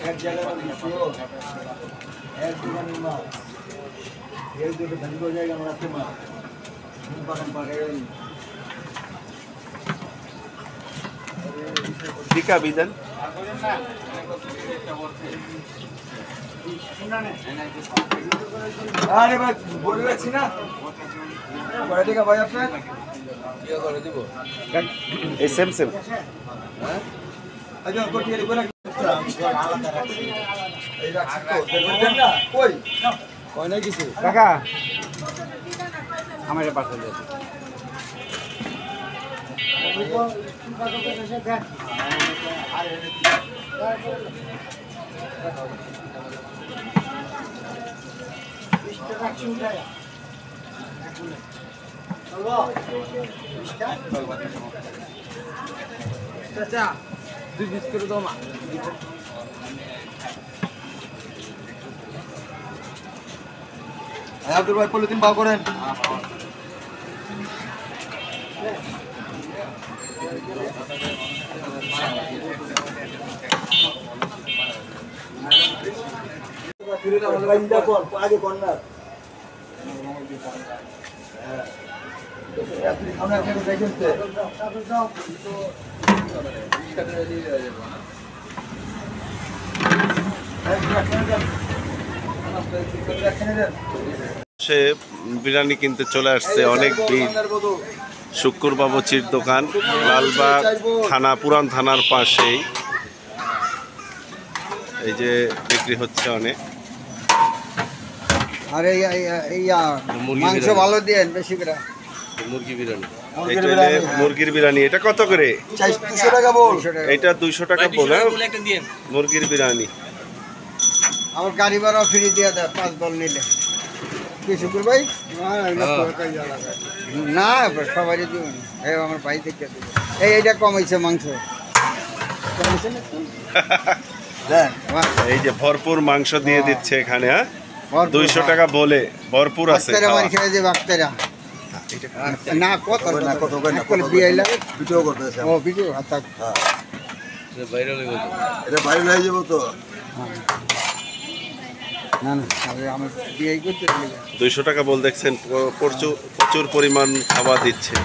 এক জায়গায় এক দোকানের মাছ এই দুটো ধনগো জায়গা রাখতে মাছ বাগান পাকাই টিকা বিধান আরে ভাই বলে রাখছি না কয় টাকা ভাই আপনার কি করে দিব এই সেম সেম আচ্ছা কোটি এর কোনা এই রাখছি তো দেখবেন না কই কয় না কিছু কাকা আমার পাশে দিয়ে চাচা 2 পিস করে দাও মা আব্দুল ভাই পলিথিন বাও করেন আগে কর্নার সে বিরিয়ানি কিনতে চলে আসছে অনেক ভিড় শুক্কুর বাবুচির দোকান লালবাগ থানা পুরান থানার পাশেই এই যে বিক্রি হচ্ছে অনেক আরে মাংস ভালো দেন বেশি করে মুরগি বিরিয়ানি মুরগির বিরিয়ানি এটা কত করে 200 টাকা বল এটা 200 টাকা বল মুরগির বিরিয়ানি আমার গাড়ি ভাড়া ফ্রি দিয়ে দেয় 5 বল নিলে কি শুকুর ভাই না সবারই দিবেন এই আমার ভাই থেকে এইটা কমাইছে মাংস কমাইছে না এই যে ভরপুর মাংস দিয়ে দিচ্ছে এখানে হ্যাঁ 200 টাকা বলে ভরপুর আছে আমার খেয়ে যে বাক্তারা না কত না কত করে দিয়ে লাগে ভিডিও করতেছে ও ভিডিও আচ্ছা এটা ভাইরাল হয়ে গেল এটা ভাইরাল হয়ে যাবে তো না না আমি দিয়ে করতে 200 টাকা বল দেখছেন প্রচুর পরিমাণ খাবার দিচ্ছে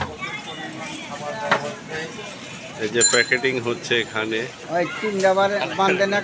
এই যে প্যাকেটিং হচ্ছে এখানে ওই 3 বার বান্দে না